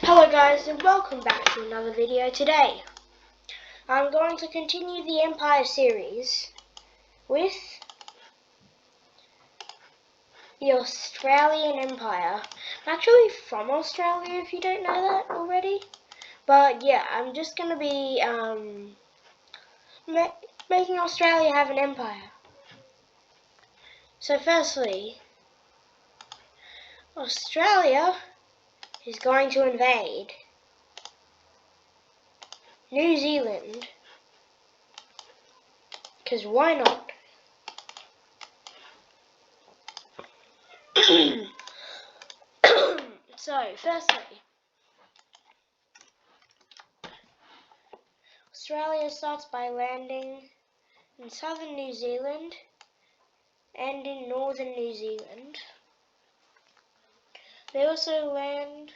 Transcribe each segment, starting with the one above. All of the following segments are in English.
Hello guys, and welcome back to another video. Today I'm going to continue the Empire series with the Australian Empire. I'm actually from Australia, if you don't know that already. But yeah, I'm just going to be making Australia have an empire. So firstly, Australia is going to invade New Zealand, because why not? So, firstly, Australia starts by landing in southern New Zealand and in northern New Zealand. They also land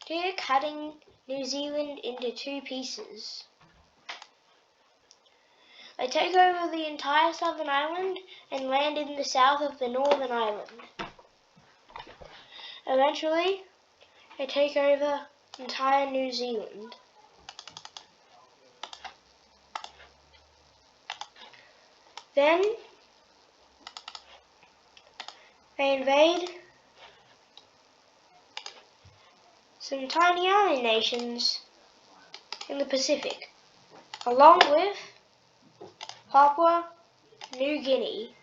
here, cutting New Zealand into two pieces. They take over the entire southern island and land in the south of the northern island. Eventually, they take over entire New Zealand. Then, they invade some tiny island nations in the Pacific, along with Papua New Guinea.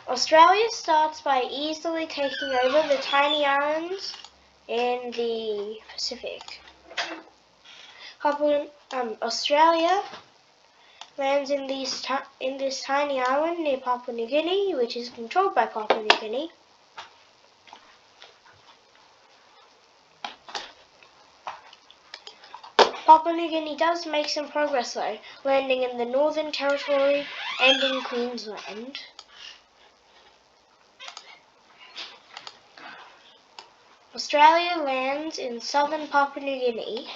Australia starts by easily taking over the tiny islands in the Pacific. Australia lands in this tiny island near Papua New Guinea, which is controlled by Papua New Guinea. Papua New Guinea does make some progress though, landing in the Northern Territory and in Queensland. Australia lands in southern Papua New Guinea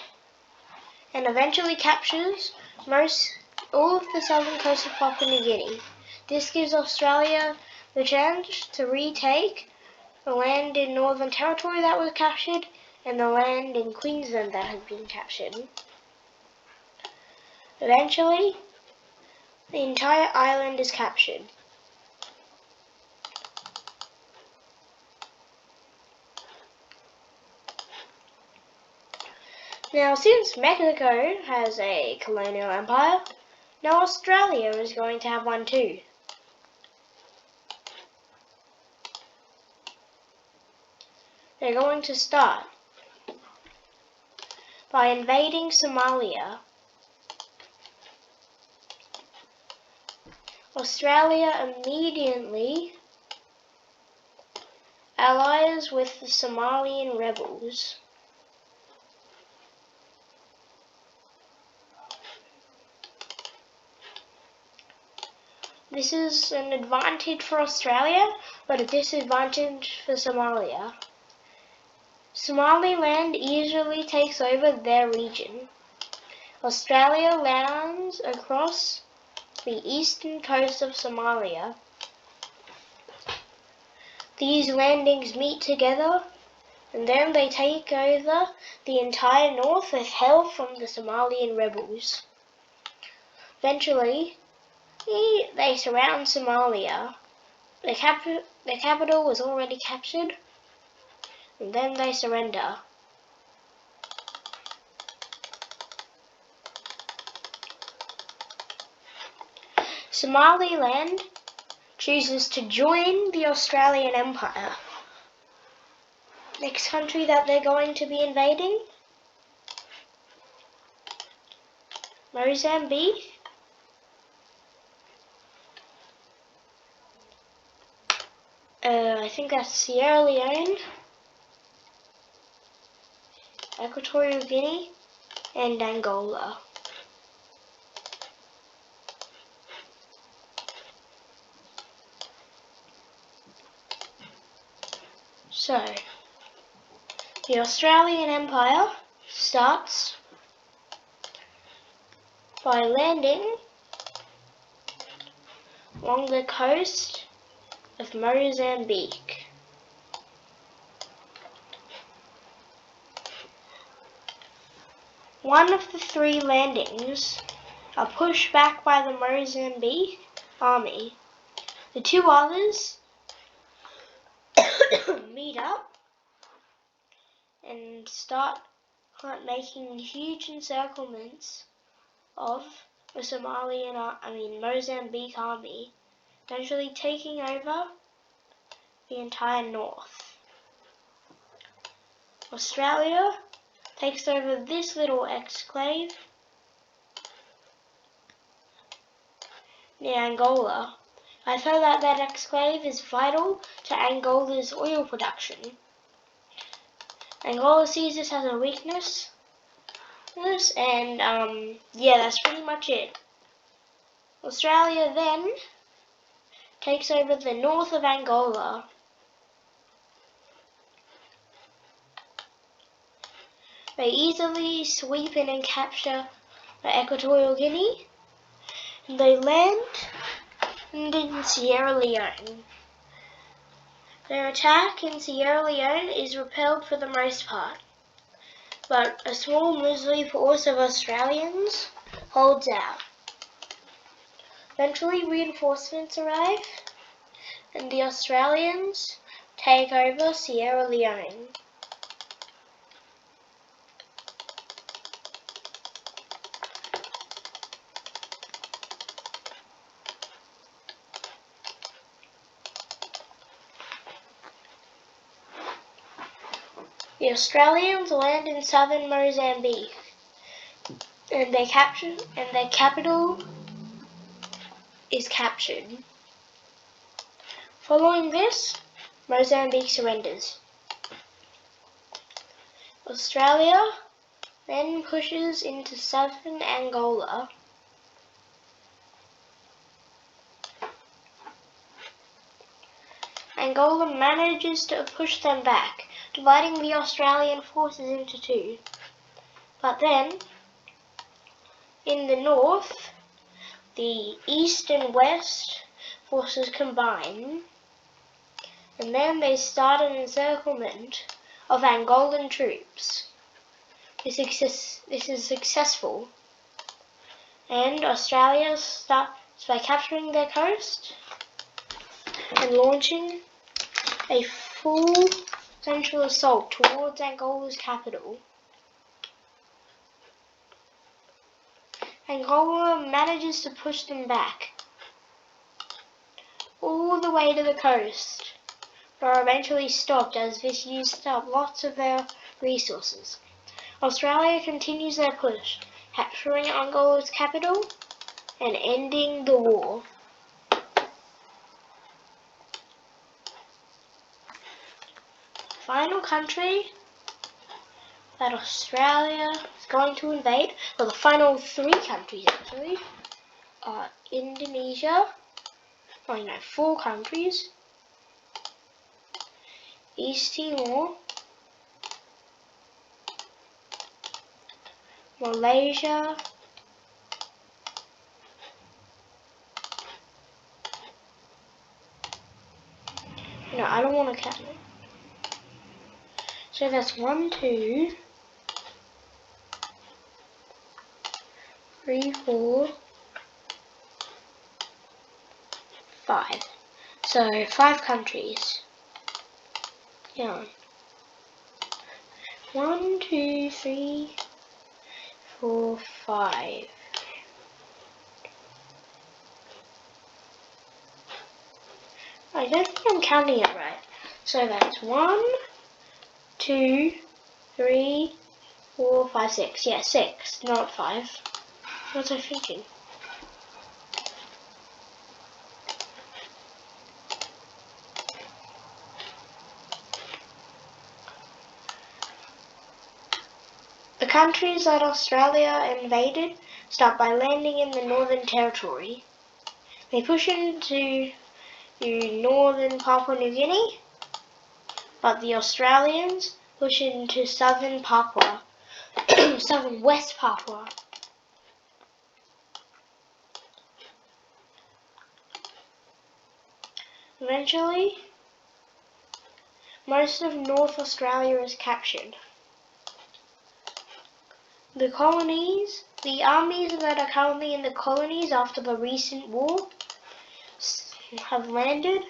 and eventually captures all of the southern coast of Papua New Guinea. This gives Australia the chance to retake the land in Northern Territory that was captured and the land in Queensland that had been captured. Eventually, the entire island is captured. Now, since Mexico has a colonial empire, now Australia is going to have one too. They're going to start by invading Somalia. Australia immediately allies with the Somalian rebels. This is an advantage for Australia, but a disadvantage for Somalia. Somaliland easily takes over their region. Australia lands across the eastern coast of Somalia. These landings meet together, and then they take over the entire north with help from the Somalian rebels. Eventually, they surround Somalia. The capital was already captured, and then they surrender. Somaliland chooses to join the Australian Empire. Next country that they're going to be invading? Mozambique. I think that's Sierra Leone, Equatorial Guinea, and Angola. So, the Australian Empire starts by landing along the coast of Mozambique. One of the 3 landings are pushed back by the Mozambique army. The 2 others meet up and start making huge encirclements of the Mozambique army, eventually taking over the entire north. Australia takes over this little exclave near Angola. I feel that exclave is vital to Angola's oil production. Angola sees this as a weakness, and yeah, that's pretty much it. Australia then takes over the north of Angola. They easily sweep in and capture Equatorial Guinea, and they land in Sierra Leone. Their attack in Sierra Leone is repelled for the most part, but a small Muslim force of Australians holds out. Eventually reinforcements arrive, and the Australians take over Sierra Leone. The Australians land in southern Mozambique, and their capital is captured. Following this, Mozambique surrenders. Australia then pushes into southern Angola. Angola manages to push them back, dividing the Australian forces into 2. But then, in the north, the east and west forces combine, and then they start an encirclement of Angolan troops. This is successful, and Australia starts by capturing their coast and launching a full central assault towards Angola's capital. Angola manages to push them back all the way to the coast, but are eventually stopped as this used up lots of their resources. Australia continues their push, capturing Angola's capital and ending the war. Final country that Australia is going to invade, well, the final 3 countries actually, are Indonesia, 4 countries, East Timor, Malaysia, no, I don't want to count it. So that's 1, 2, 3, 4, 5. So 5 countries. Yeah. 1, 2, 3, 4, 5. I don't think I'm counting it right. So that's 1, 2, 3, 4, 5, 6. Yeah, 6, not 5. What was I thinking? The countries that Australia invaded start by landing in the Northern Territory. They push into northern Papua New Guinea, but the Australians push into southern Papua, southern West Papua. Eventually, most of North Australia is captured. The colonies, the armies that are currently in the colonies after the recent war have landed,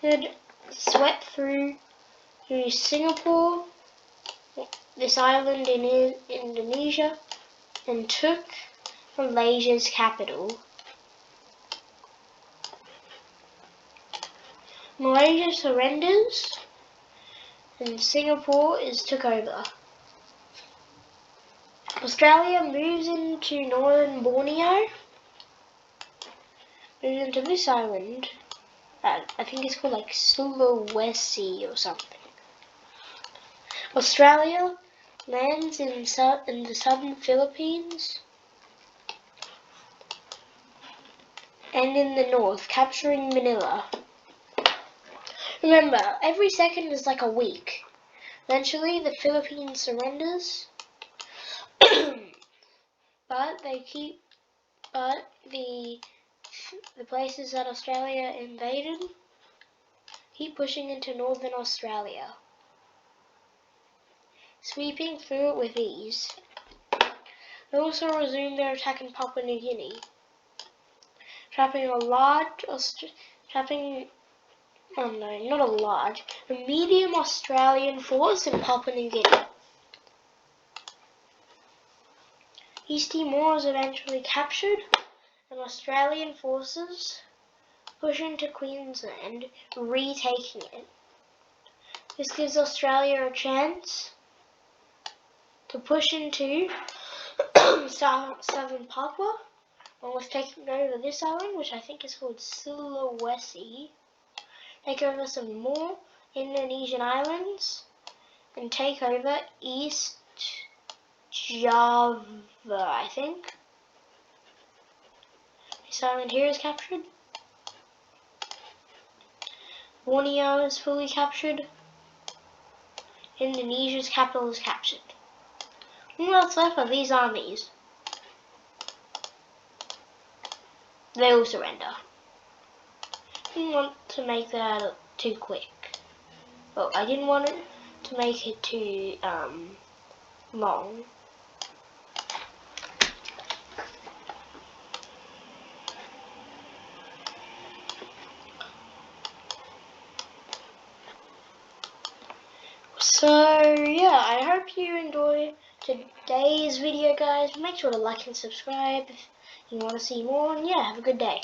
had swept through Singapore, this island in Indonesia, and took Malaysia's capital. Malaysia surrenders and Singapore is took over. Australia moves into northern Borneo, moves into this island. I think it's called like Sulawesi or something. Australia lands in the southern Philippines and in the north, capturing Manila. Remember, every second is like a week. Eventually, the Philippines surrenders, but the places that Australia invaded keep pushing into northern Australia, sweeping through it with ease. They also resume their attack in Papua New Guinea, trapping a medium Australian force in Papua New Guinea. East Timor is eventually captured, and Australian forces push into Queensland, retaking it. This gives Australia a chance to push into southern Papua, almost taking over this island, which I think is called Sulawesi, take over some more Indonesian islands, and take over East Java, I think. This island here is captured. Borneo is fully captured. Indonesia's capital is captured. And what's left of these armies? They all surrender. I didn't want to make that too quick. Well, I didn't want it to make it too long. So yeah, I hope you enjoyed today's video, guys. Make sure to like and subscribe if you want to see more, and yeah, have a good day.